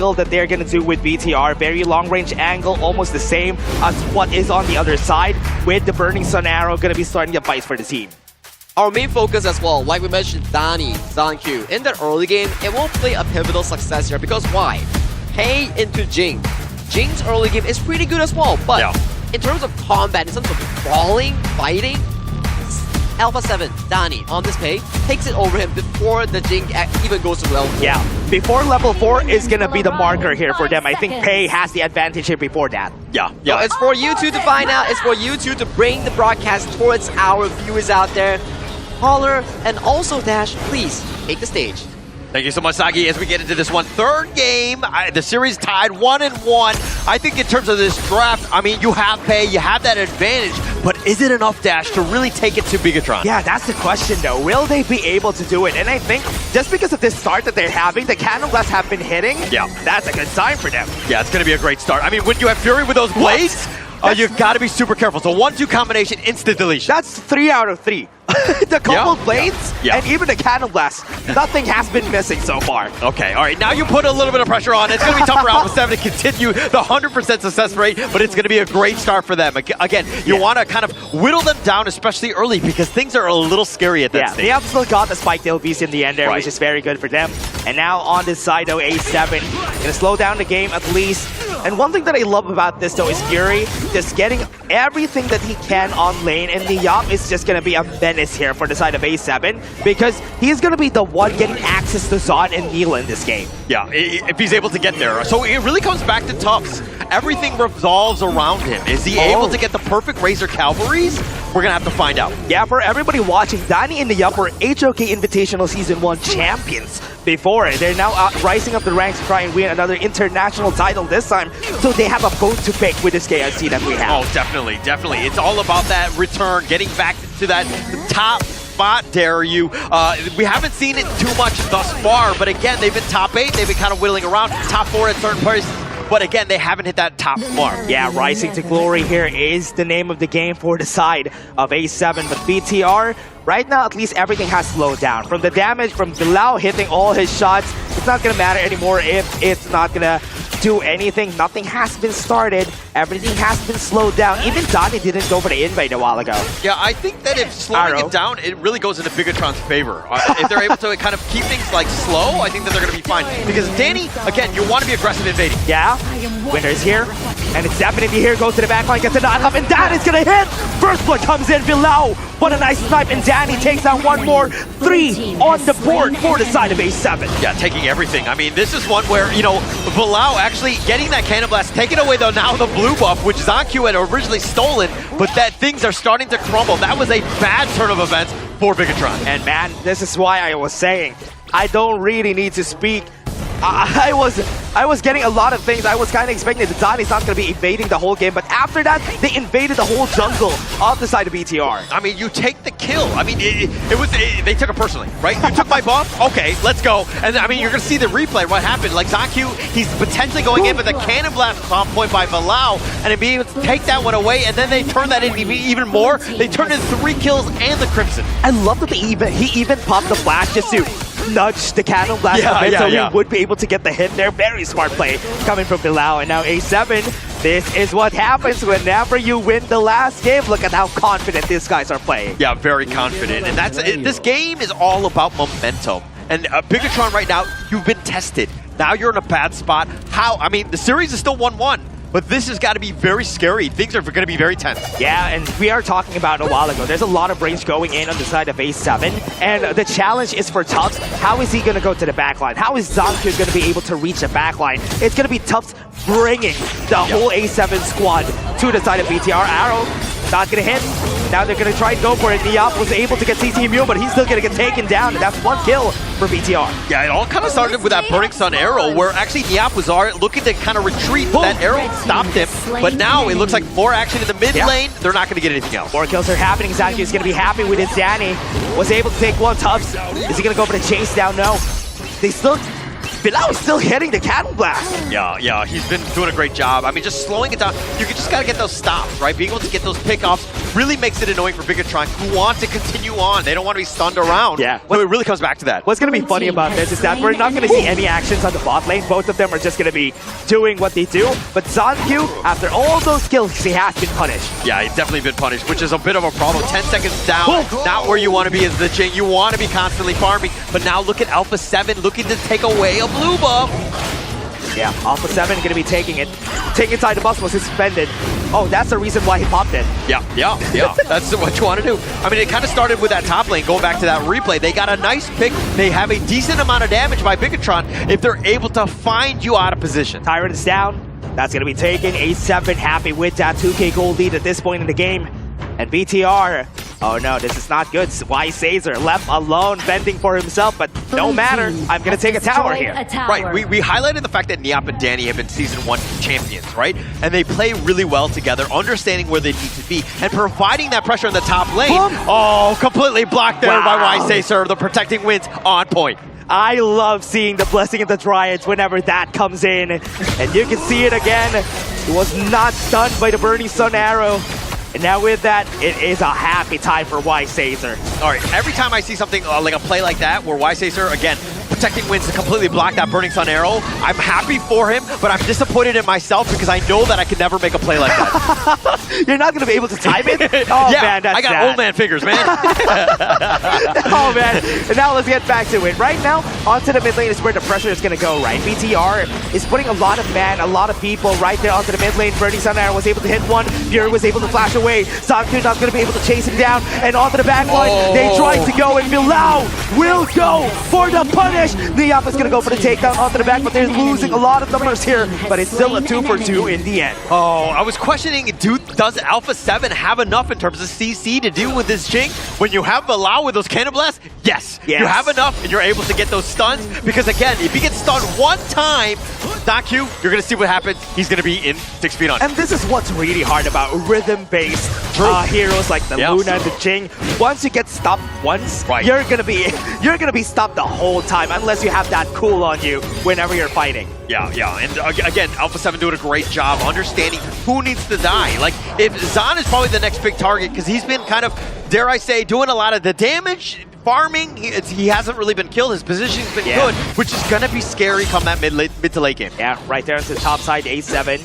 that they're going to do with BTR. Very long-range angle, almost the same as what is on the other side, with the Burning Sun Arrow going to be starting the fights for the team. Our main focus as well, like we mentioned, Danny, ZonQ, in the early game, it won't play a pivotal success here because why? Pay into Jing. Jing's early game is pretty good as well, but in terms of combat, in terms of brawling, fighting, Alpha 7, Danny, on this Pei, takes it over him before the Jing even goes to level 4. Yeah, before level 4 is going to be the marker here for them. I think Pei has the advantage here before that. Yeah. So it's for you two to find out. It's for you two to bring the broadcast towards our viewers out there. Holler, and also Dash, please take the stage. Thank you so much, Sagi. As we get into this one, third game, the series tied 1-1. I think in terms of this draft, I mean, you have Pei, you have that advantage, but is it enough, Dash, to really take it to Bigetron? Yeah, that's the question, though. Will they be able to do it? And I think just because of this start that they're having, the Cannon Blasts have been hitting. Yeah, that's a good sign for them. Yeah, it's going to be a great start. I mean, when you have Fury with those blades, you've got to be super careful. So 1-2 combination, instant deletion. That's 3 out of 3. The couple blades and even the Cannon Blast, nothing has been missing so far. Okay, all right, now you put a little bit of pressure on. It's going to be tough for Alpha 7 to continue the 100% success rate, but it's going to be a great start for them. Again, you want to kind of whittle them down, especially early, because things are a little scary at that stage. They have still got the Spike LVs in the end there, which is very good for them. And now on this side, though, A7, going to slow down the game at least. And one thing that I love about this, though, is Fury just getting everything that he can on lane, and Niyop is just going to be a menace here for the side of A7, because he's going to be the one getting access to Zon and Neela in this game. Yeah, if he's able to get there. So it really comes back to Tufts. Everything revolves around him. Is he able to get the perfect Razor Cavalries? We're going to have to find out. Yeah, for everybody watching, Danny and Niyop were HOK Invitational Season 1 champions before. They're now rising up the ranks to try and win another international title this time. So they have a bone to pick with this KIC that we have. Oh, definitely, definitely. It's all about that return, getting back to that top spot, dare you. We haven't seen it too much thus far, but again, they've been top 8. They've been kind of whittling around, top 4 at certain places. But again, they haven't hit that top mark. Yeah, Rising to Glory here is the name of the game for the side of A7. But BTR, right now, at least everything has slowed down. From the damage, from Bilal hitting all his shots, it's not going to matter anymore if it's not going to do anything. Nothing has been started. Everything has been slowed down. Even Donnie didn't go for the invade a while ago. Yeah, I think that if slowing it down, it really goes into Bigetron's favor. If they're able to kind of keep things like slow, I think that they're going to be fine. Because Danny, again, you want to be aggressive invading. Yeah, Winter's here. And it's definitely here, goes to the backline, gets a knock up, and Danny's going to hit! First blood comes in, Bilal. What a nice snipe, and Danny takes out one more. 3 on the board for the side of A7. Yeah, taking everything. I mean, this is one where, you know, Bilal actually getting that Cannon Blast, taking away though now the blue buff, which ZonQ had originally stolen, but that things are starting to crumble. That was a bad turn of events for Bigetron. And man, this is why I was saying, I don't really need to speak. I was getting a lot of things. I was kind of expecting that Donnie's not going to be invading the whole game, but after that, they invaded the whole jungle off the side of BTR. I mean, you take the kill. I mean, they took it personally, right? You took my buff? Okay, let's go. And I mean, you're going to see the replay, what happened. Like ZonQ, he's potentially going in, but the Cannon Blast off point by Bilal, and it being able to take that one away, and then they turn that into even more. They turned in 3 kills and the Crimson. I love that he even popped the flash just to nudge the Cannon Blast a bit, so he would be able to get the hit there. Very smart play coming from Bilal. And now A7, this is what happens whenever you win the last game. Look at how confident these guys are playing. Yeah, very confident. And that's this game is all about momentum. And Bigetron right now, you've been tested. Now you're in a bad spot. I mean, the series is still 1-1. But this has got to be very scary. Things are going to be very tense. Yeah, and we are talking about a while ago. There's a lot of range going in on the side of A7. And the challenge is for Tufts. How is he going to go to the backline? How is ZonQ going to be able to reach the backline? It's going to be Tufts bringing the whole A7 squad to the side of BTR. Arrow, not going to hit. Now they're going to try and go for it. Niyop was able to get CC immune, but he's still going to get taken down. And that's 1 kill for BTR. Yeah, it all kind of started with that Burning Sun arrow, where actually Niyop was looking to kind of retreat. That arrow stopped him, but now it looks like more action in the mid lane. They're not going to get anything else. More kills are happening. ZonQ is going to be happy with his Danny. Was able to take 1 Tufts. Is he going to go for the chase down? No. They still Bilal is still hitting the Cannon Blast. Yeah, he's been doing a great job. I mean, just slowing it down. You just gotta get those stops, right? Being able to get those pickoffs really makes it annoying for Bigetron, who want to continue on. They don't want to be stunned around. Yeah. So it really comes back to that. What's going to be funny about this is that we're not going to see any actions on the bot lane. Both of them are just going to be doing what they do. But ZonQ, after all those kills, he has been punished. Yeah, he's definitely been punished, which is a bit of a problem. 10 seconds down, not where you want to be as the Jing. You want to be constantly farming. But now look at Alpha 7 looking to take away a blue buff. Yeah, Alpha 7 going to be taking it. Taking inside the bus was suspended. Oh, that's the reason why he popped it. Yeah. That's what you want to do. I mean, it kind of started with that top lane, going back to that replay. They got a nice pick. They have a decent amount of damage by Bigetron if they're able to find you out of position. Tyrant is down. That's going to be taken. A7 happy with that 2K gold lead at this point in the game. And BTR, oh no, this is not good. Wisesazer left alone, fending for himself, but no matter. I'm going to take a tower here. Right, we highlighted the fact that Niap and Danny have been Season 1 champions, right? And they play really well together, understanding where they need to be, and providing that pressure in the top lane. Oh, completely blocked there by Wisesazer. The protecting wins on point. I love seeing the Blessing of the Dryads whenever that comes in. And you can see it again. He was not stunned by the Burning Sun arrow. And now with that, it is a happy time for Wisesazer. All right, every time I see something like a play like that, where Wisesazer, again, protecting wins to completely block that Burning Sun arrow, I'm happy for him, but I'm disappointed in myself because I know that I could never make a play like that. You're not going to be able to time it? Oh, yeah, man, that's I got sad. old man figures, man. Oh, man. And now let's get back to it. Right now, onto the mid lane is where the pressure is going to go, right? BTR is putting a lot of a lot of people right there onto the mid lane. Burning Sun arrow was able to hit one. Fury was able to flash away. ZonQ not going to be able to chase him down. And onto the back line, they try to go, and Bilal will go for the punish. Niap is going to go for the takedown onto the back, but they're losing a lot of numbers here. But it's still a 2-for-2 in the end. Oh, I was questioning, does Alpha 7 have enough in terms of CC to deal with this Jing? When you have Bilal with those Cannon Blasts, yes. You have enough, and you're able to get those stuns. Because again, if he gets stunned one time, ZonQ, you're going to see what happens. He's going to be in 6 feet on. And this is what's really hard about rhythm-based heroes like the Luna and the Jing. Once you get stopped once, you're gonna be stopped the whole time unless you have that cool on you whenever you're fighting. Yeah, and again, Alpha 7 doing a great job understanding who needs to die. Like, if Zon is probably the next big target because he's been kind of, dare I say, doing a lot of the damage, farming. He hasn't really been killed. His position's been good, which is gonna be scary come that mid to late game. Yeah, right there into the top side, A7.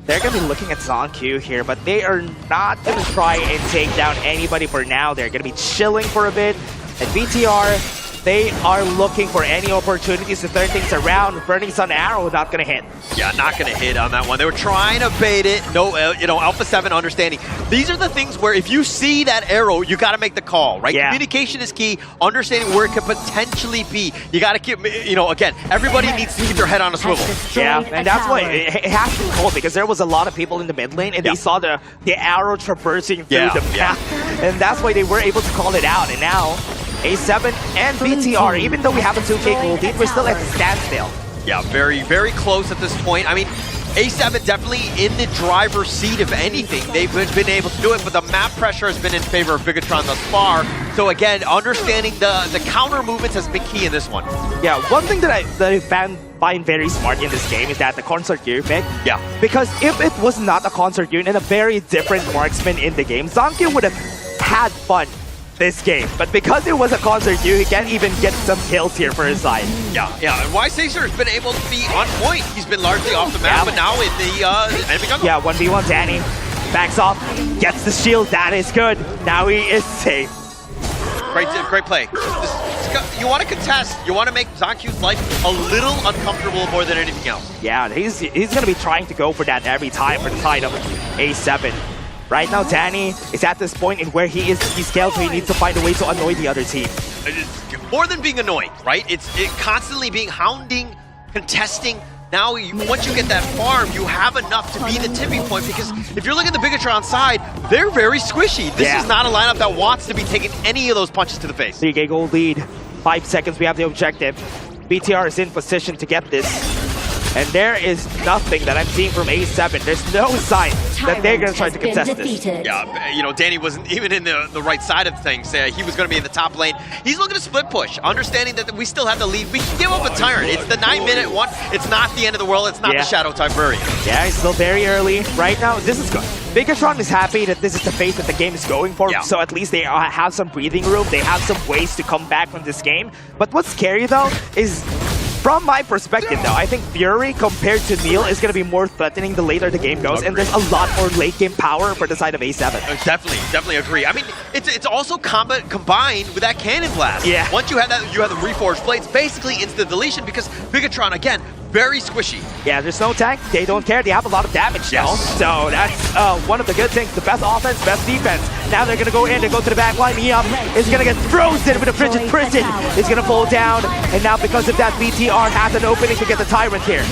They're going to be looking at ZonQ here, but they are not going to try and take down anybody for now. They're going to be chilling for a bit. And BTR, they are looking for any opportunities to turn things around. Burning Sun arrow not going to hit. Yeah, not going to hit on that one. They were trying to bait it. No, Alpha 7 understanding. These are the things where if you see that arrow, you got to make the call, right? Communication is key. Understanding where it could potentially be. You got to keep, again, everybody needs to keep their head on a swivel. Yeah, and that's why it has to be called, because there was a lot of people in the mid lane and they saw the arrow traversing through the path. And that's why they were able to call it out. And now, A7 and BTR, even though we have a 2K gold lead, we're still at a standstill. Yeah, very, very close at this point. I mean, A7 definitely in the driver's seat of anything. They've been able to do it, but the map pressure has been in favor of Bigetron thus far. So again, understanding the counter movements has been key in this one. Yeah, one thing that I find very smart in this game is that the concert gear pick. Yeah. Because if it was not a concert gear and a very different marksman in the game, ZonQ would have had fun this game. But because it was a concert gear, he can't even get some kills here for his side. Yeah. And Wisesazer has been able to be on point. He's been largely off the map, but now in the enemy jungle. Yeah, 1v1 Danny. Backs off, gets the shield. That is good. Now he is safe. Great play. You want to contest. You want to make ZonQ's life a little uncomfortable more than anything else. Yeah, he's going to be trying to go for that every time for the side of A7. Right now, Danny is at this point in where he is scaled, so he needs to find a way to annoy the other team. More than being annoyed, right? It's constantly being hounding, contesting. Now, once you get that farm, you have enough to be the tipping point, because if you're looking at the Bigetron side, they're very squishy. This is not a lineup that wants to be taking any of those punches to the face. 3K gold lead. 5 seconds, we have the objective. BTR is in position to get this. And there is nothing that I'm seeing from A7. There's no sign that they're going to try to contest this. Yeah, you know, Danny wasn't even in the right side of things. He was going to be in the top lane. He's looking to split push, understanding that we still have the lead. We can give up a Tyrant. It's the 9-minute one. It's not the end of the world. It's not the Shadow Tiberian. Yeah, he's still very early. Right now, this is good. Bigetron is happy that this is the phase that the game is going for, so at least they have some breathing room. They have some ways to come back from this game. But what's scary, though, is from my perspective, though, I think Fury compared to Neil is going to be more threatening the later the game goes, and there's a lot more late game power for the side of A7. Definitely agree. I mean, it's also combined with that Cannon Blast. Yeah. Once you have that, you have the Reforged Blades, basically instant deletion because Bigetron, again, very squishy. Yeah, there's no tank. They don't care. They have a lot of damage now. So that's one of the good things. The best offense, best defense. Now they're going to go in and go to the back line. Miam is going to get frozen with a Frigid Prison. It's going to fall down. And now because of that, BTR has an opening to get the Tyrant here.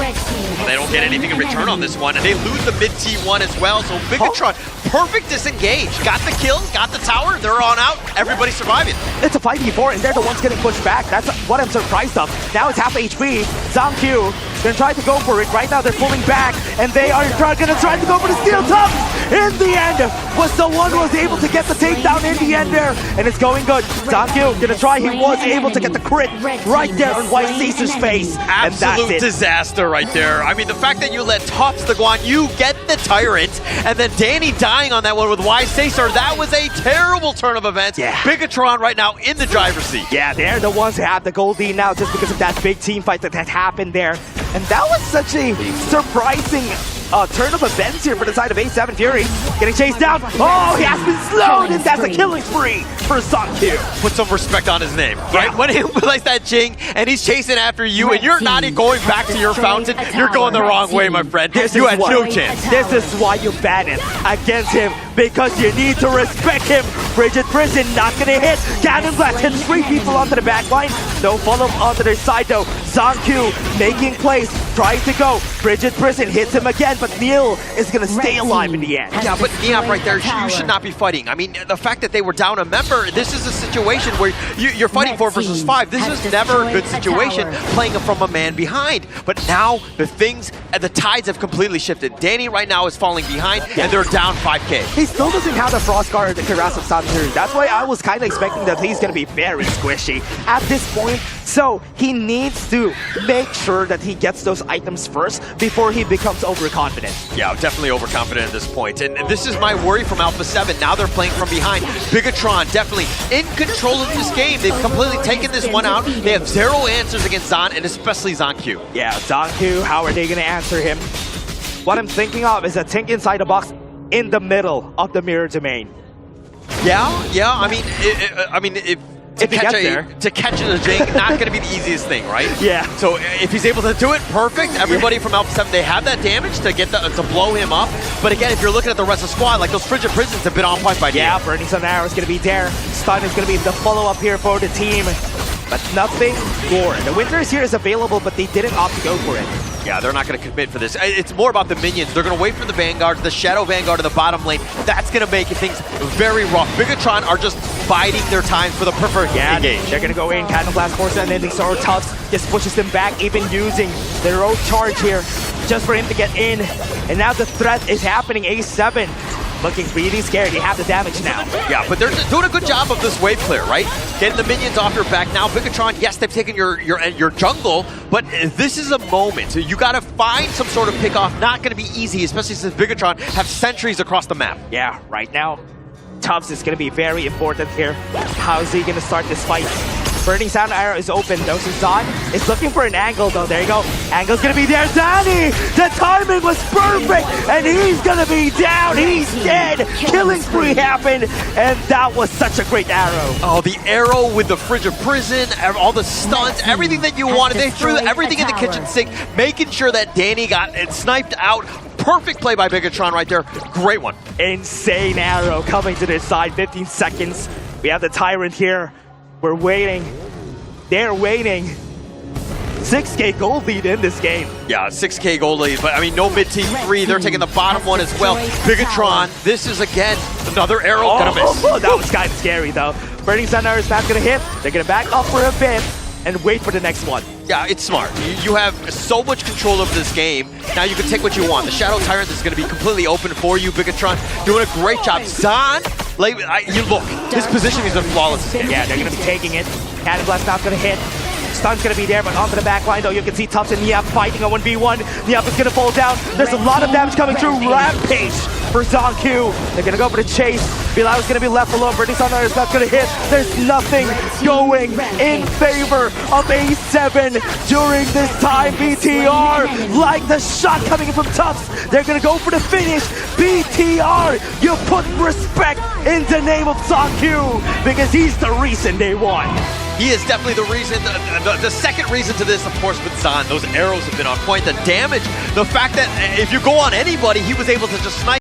They don't get anything in return on this one. And they lose the mid T1 as well. So Bigetron, perfect disengage. Got the kill, got the tower. They're on out. Everybody's surviving. It's a 5v4 and they're the ones getting pushed back. That's what I'm surprised of. Now it's half HP. ZongQ gonna try to go for it. Right now they're pulling back and they are gonna try to go for the steel top. In the end, was the one who was able to get the takedown in the end there. And it's going good. ZongQ gonna try. He was able to get the crit right there on White Caesar's face. Absolute disaster right there. I mean, the fact that you let Tops the Guan Yu get the Tyrant and then Danny dying on that one with Wise Caesar, that was a terrible turn of events. Yeah. Bigetron right now in the driver's seat. Yeah, they're the ones who have the gold lead now just because of that big team fight that happened there. And that was such a surprising turn of events here for the side of A7 Fury. Getting chased down. Oh, he has been slowed, and that's a killing spree for ZongQ. Put some respect on his name, right? When he realized that Jing and he's chasing after you and you're not going back to your fountain, you're going the wrong way, my friend. You had no chance. This is why you ban it against him, because you need to respect him. Frigid Prison not gonna hit. Cannon Blast hits 3 people onto the back line. No follow-up onto their side though. ZongQ making plays, trying to go. Frigid Prison hits him again, but Neil is gonna stay alive in the end. Yeah, but Neop right there, you should not be fighting. I mean, the fact that they were down a member, this is a situation where you're fighting 4 versus 5. This is never a good situation, playing from a man behind. But now the tides have completely shifted. Danny right now is falling behind, and they're down 5K. He still doesn't have the Frost Guard, the Kuras of Saturn. That's why I was kind of expecting that he's going to be very squishy at this point. So he needs to make sure that he gets those items first before he becomes overconfident. Yeah, definitely overconfident at this point. And this is my worry from Alpha 7. Now they're playing from behind. Bigetron definitely in control of this game. They've completely taken this one out. They have 0 answers against Zon, and especially ZongQ. Yeah, ZongQ, how are they going to answer him? What I'm thinking of is a Tink inside the box in the middle of the mirror domain. Yeah. I mean, if to catch a Jing, not going to be the easiest thing, right? Yeah. So if he's able to do it, perfect. Everybody from Alpha 7, they have that damage to get to blow him up. But again, if you're looking at the rest of the squad, like those Frigid Prisons have been on point by Yeah, Burning Sun Arrow is going to be there. Stun is going to be the follow-up here for the team. But nothing more. The Winters here is available, but they didn't opt to go for it. Yeah, they're not going to commit for this. It's more about the minions. They're going to wait for the Vanguard, the Shadow Vanguard in the bottom lane. That's going to make things very rough. Bigetron are just biding their time for the preferred engage. They're going to go in, Cannon Blast Force, and then the Sword Tufts just pushes them back, even using their own charge here just for him to get in. And now the threat is happening. A7 looking really scared. They have the damage now. Yeah, but they're doing a good job of this wave clear, right? Getting the minions off your back. Now, Bigetron, yes, they've taken your jungle, but this is a moment. So you got to find some sort of pick-off. Not going to be easy, especially since Bigetron have sentries across the map. Yeah, right now, Tubbs is going to be very important here. How is he going to start this fight? Burning Sound Arrow is open though, so Zon is looking for an angle though. There you go. Angle's gonna be there. Danny! The timing was perfect! And he's gonna be down! He's dead! Killing spree happened! And that was such a great arrow. Oh, the arrow with the Frigid Prison, all the stunts, everything that you wanted. They threw everything in the kitchen sink, making sure that Danny got it sniped out. Perfect play by Bigetron right there. Great one. Insane arrow coming to their side. 15 seconds. We have the Tyrant here. We're waiting. They're waiting. 6K gold lead in this game. Yeah, 6K gold lead, but I mean, no mid-team 3. They're taking the bottom one as well. Bigetron, this is again another arrow gonna miss. That was kind of scary though. Burning Sun Arrow is not gonna hit. They're gonna back up for a bit and wait for the next one. Yeah, it's smart. You have so much control over this game. Now you can take what you want. The Shadow Tyrant is going to be completely open for you. Bigetron doing a great job. Zahn, like, you look, his positioning has been flawless. Yeah, they're going to be taking it. Cannon Blast not going to hit. Stun's going to be there, but onto the back line, though, you can see Tufts and Niap fighting a 1v1. Niap is going to fall down. There's a lot of damage coming through. Rampage for ZonQ. They're going to go for the chase. Bilal is going to be left alone. Brittany Sunlight is not going to hit. There's nothing going in favor of A7 during this time. BTR, like the shot coming in from Tufts. They're going to go for the finish. BTR, you put respect in the name of ZonQ because he's the reason they won. He is definitely the reason, the second reason to this, of course, with Zahn. Those arrows have been on point. The damage, the fact that if you go on anybody, he was able to just snipe.